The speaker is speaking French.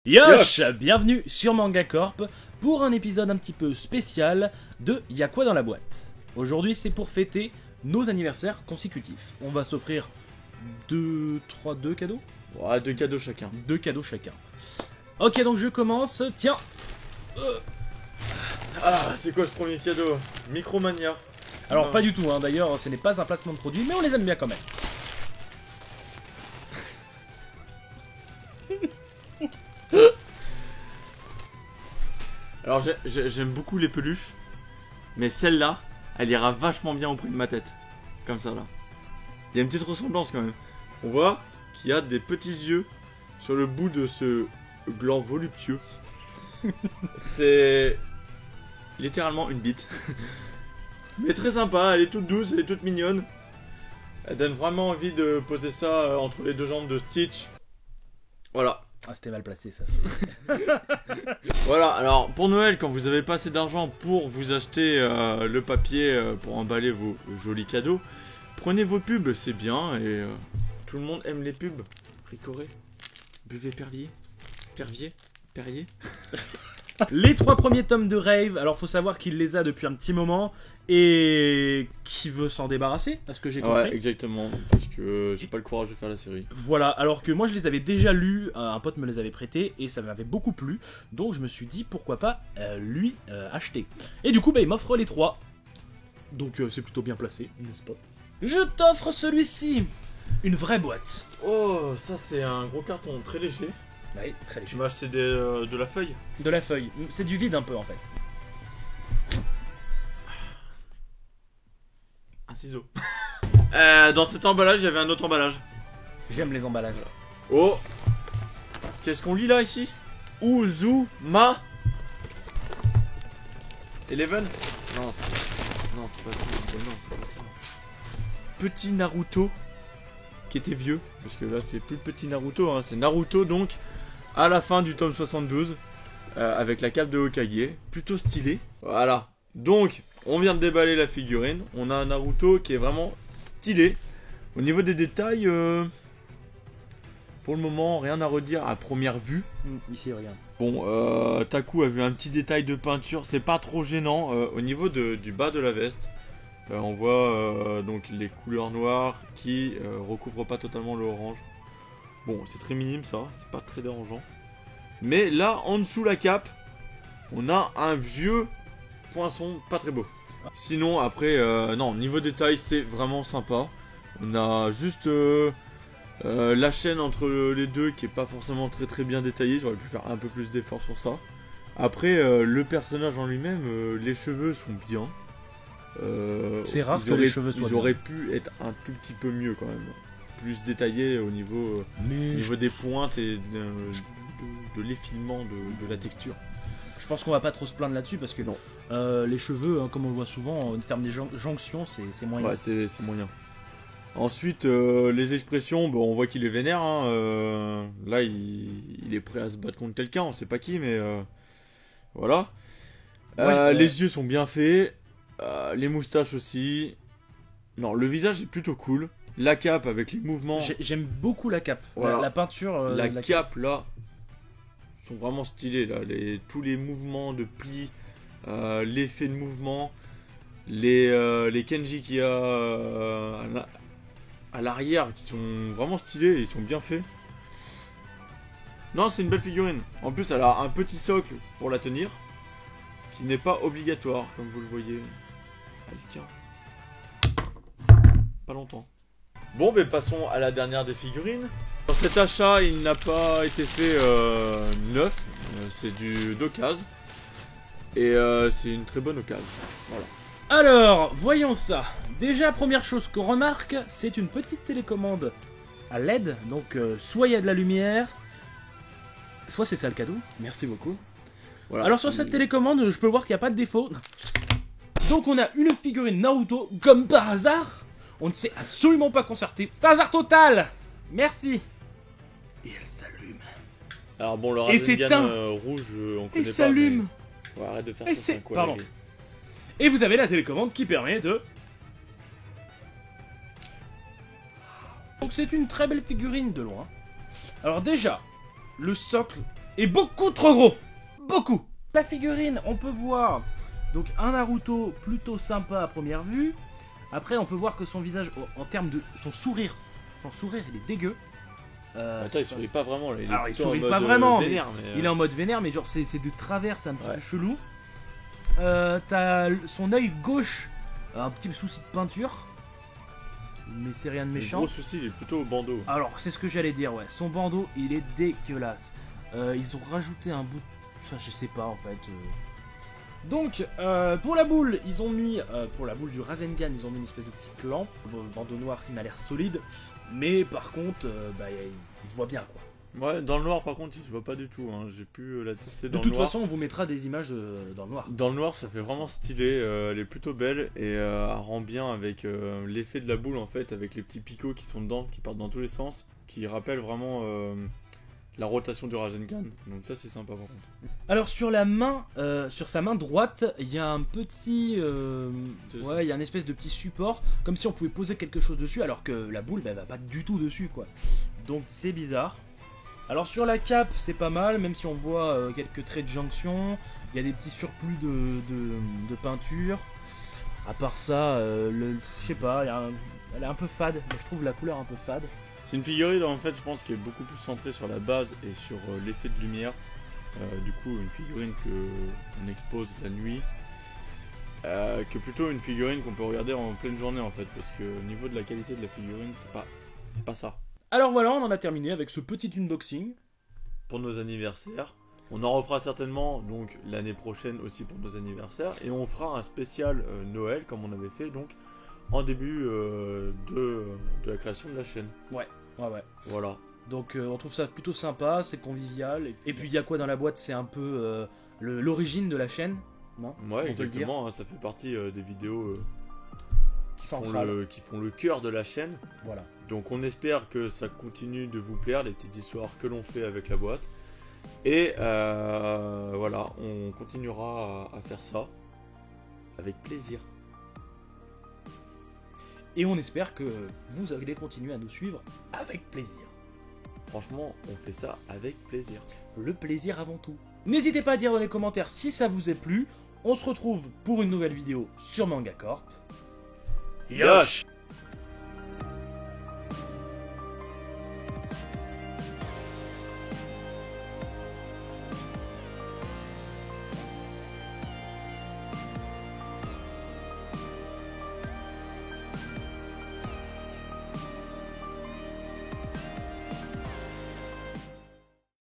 Yosh, bienvenue sur Manga Corp pour un épisode un petit peu spécial de Y'a quoi dans la boîte. Aujourd'hui c'est pour fêter nos anniversaires consécutifs. On va s'offrir deux cadeaux. Ouais, 2 cadeaux chacun. 2 cadeaux chacun. Ok, donc je commence. Tiens. Ah, c'est quoi ce premier cadeau? Micromania. Alors pas du tout, hein. D'ailleurs ce n'est pas un placement de produit, mais on les aime bien quand même. Alors j'aime beaucoup les peluches, mais celle-là, elle ira vachement bien au prix de ma tête. Comme ça là. Il y a une petite ressemblance quand même. On voit qu'il y a des petits yeux sur le bout de ce gland voluptueux. C'est littéralement une bite. Mais très sympa, elle est toute douce, elle est toute mignonne. Elle donne vraiment envie de poser ça entre les deux jambes de Stitch. Voilà. Ah, c'était mal placé ça. Voilà, alors pour Noël, quand vous avez pas assez d'argent pour vous acheter le papier pour emballer vos jolis cadeaux, prenez vos pubs, c'est bien, et tout le monde aime les pubs. Ricoré, buvez Perrier, Perrier. Les 3 premiers tomes de Rave, alors faut savoir qu'il les a depuis un petit moment et qui veut s'en débarrasser, à ce que j'ai compris. Ouais, exactement, parce que j'ai pas le courage de faire la série. Voilà, alors que moi je les avais déjà lus, un pote me les avait prêtés et ça m'avait beaucoup plu, donc je me suis dit pourquoi pas lui acheter. Et du coup il m'offre les 3, donc c'est plutôt bien placé, n'est-ce pas? Je t'offre celui-ci, une vraie boîte. Oh, ça c'est un gros carton très léger. Oui, très léger. Tu m'as acheté de la feuille? De la feuille, c'est du vide un peu en fait. Un ciseau. Dans cet emballage, il y avait un autre emballage. J'aime les emballages. Oh, qu'est-ce qu'on lit là ici? Uzuma Eleven? Non, c'est pas ça. Non, c'est pas ça. Petit Naruto qui était vieux, parce que là c'est plus le petit Naruto, hein. C'est Naruto donc à la fin du tome 72 avec la cape de Hokage, plutôt stylé. Voilà. Donc on vient de déballer la figurine. On a un Naruto qui est vraiment stylé. Au niveau des détails, pour le moment, rien à redire à première vue. Ici, regarde. Bon, Taku a vu un petit détail de peinture, c'est pas trop gênant. Au niveau du bas de la veste, on voit donc les couleurs noires qui recouvrent pas totalement le orange. Bon, c'est très minime ça, c'est pas très dérangeant. Mais là, en dessous la cape, on a un vieux poinçon pas très beau. Sinon, après, non, niveau détail, c'est vraiment sympa. On a juste la chaîne entre les deux qui est pas forcément très bien détaillée. J'aurais pu faire un peu plus d'efforts sur ça. Après, le personnage en lui-même, les cheveux sont bien. C'est rare que les cheveux soient Ils auraient pu être un tout petit peu mieux quand même. Plus détaillés au niveau des pointes et de l'effilement de la texture. Je pense qu'on va pas trop se plaindre là-dessus parce que non. Les cheveux, hein, comme on le voit souvent, en termes de jonction, c'est moyen. Ouais, c'est moyen. Ensuite, les expressions, bon, on voit qu'il est vénère. Hein, là, il est prêt à se battre contre quelqu'un, on sait pas qui, mais voilà. Les yeux sont bien faits. Les moustaches aussi. Non, le visage est plutôt cool. La cape avec les mouvements. J'aime beaucoup la cape. Voilà. La peinture. La cape là sont vraiment stylés là. Tous les mouvements de plis, l'effet de mouvement, les Kenji qu'il y a à l'arrière qui sont vraiment stylés, ils sont bien faits. Non, c'est une belle figurine. En plus, elle a un petit socle pour la tenir qui n'est pas obligatoire, comme vous le voyez. Elle tient pas longtemps. Bon, mais passons à la dernière des figurines. Dans cet achat, il n'a pas été fait neuf, c'est d'occasion. Et c'est une très bonne occasion. Voilà. Alors, voyons ça. Déjà, première chose qu'on remarque, c'est une petite télécommande à LED. Donc, soit il y a de la lumière, soit c'est ça le cadeau. Merci beaucoup. Voilà. Alors, sur cette télécommande, je peux voir qu'il n'y a pas de défaut. Donc, on a une figurine Naruto, comme par hasard. On ne s'est absolument pas concerté. C'est un hasard total. Merci. Et elle s'allume. Alors bon, le Rasengan rouge, on connaît pas. Et s'allume. Ouais, arrête de faire ça, c'est quoi. Pardon. Et vous avez la télécommande qui permet de... Donc c'est une très belle figurine de loin. Alors déjà, le socle est beaucoup trop gros. Beaucoup. La figurine, on peut voir donc un Naruto plutôt sympa à première vue. Après, on peut voir que son visage, en termes de son sourire, il est dégueu. Attends, il sourit pas vraiment là. Alors, il plutôt en sourit mode, pas vraiment, vénère, mais, il est en mode vénère, mais genre c'est de travers, c'est un petit Ouais. peu chelou. T'as son œil gauche, un petit souci de peinture, mais c'est rien de Le méchant. gros souci, il est plutôt au bandeau. Alors, c'est ce que j'allais dire, ouais. Son bandeau, il est dégueulasse. Ils ont rajouté un bout de... Enfin, je sais pas, en fait. Donc, pour la boule, ils ont mis... pour la boule du Rasengan, ils ont mis une espèce de petite lampe. Le bandeau noir, il m'a l'air solide. Mais, par contre, il se voit bien, quoi. Ouais, dans le noir, par contre, il se voit pas du tout. Hein. J'ai pu la tester dans De le toute noir. façon, on vous mettra des images dans le noir. Dans le noir, ça fait vraiment stylé. Elle est plutôt belle et elle rend bien avec l'effet de la boule, en fait, avec les petits picots qui sont dedans, qui partent dans tous les sens, qui rappellent vraiment la rotation du Rasengan. Donc ça, c'est sympa, par contre. Alors, sur la main, sur sa main droite, il y a un petit... C'est ça. ouais, il y a une espèce de petit support, comme si on pouvait poser quelque chose dessus, alors que la boule, va pas du tout dessus, quoi. Donc, c'est bizarre. Alors, sur la cape, c'est pas mal, même si on voit quelques traits de jonction. Il y a des petits surplus de peinture. À part ça, je sais pas, elle est un peu fade. Je trouve la couleur un peu fade. C'est une figurine, en fait, je pense, qui est beaucoup plus centrée sur la base et sur l'effet de lumière. Du coup, une figurine qu'on expose la nuit. Que plutôt une figurine qu'on peut regarder en pleine journée, en fait. Parce que au niveau de la qualité de la figurine, c'est pas ça. Alors voilà, on en a terminé avec ce petit unboxing. Pour nos anniversaires. On en refera certainement donc l'année prochaine aussi pour nos anniversaires. Et on fera un spécial Noël, comme on avait fait donc en début de la création de la chaîne. Ouais. Voilà. Donc on trouve ça plutôt sympa, c'est convivial. Et puis il y a quoi dans la boîte? C'est un peu l'origine de la chaîne, non? Ouais, On peut le dire. exactement. Hein, ça fait partie des vidéos Centrale. qui font le cœur de la chaîne. Voilà. Donc on espère que ça continue de vous plaire, les petites histoires que l'on fait avec la boîte. Et voilà, on continuera à faire ça avec plaisir. Et on espère que vous allez continuer à nous suivre avec plaisir. Franchement, on fait ça avec plaisir. Le plaisir avant tout. N'hésitez pas à dire dans les commentaires si ça vous a plu. On se retrouve pour une nouvelle vidéo sur Manga Corp. Yosh!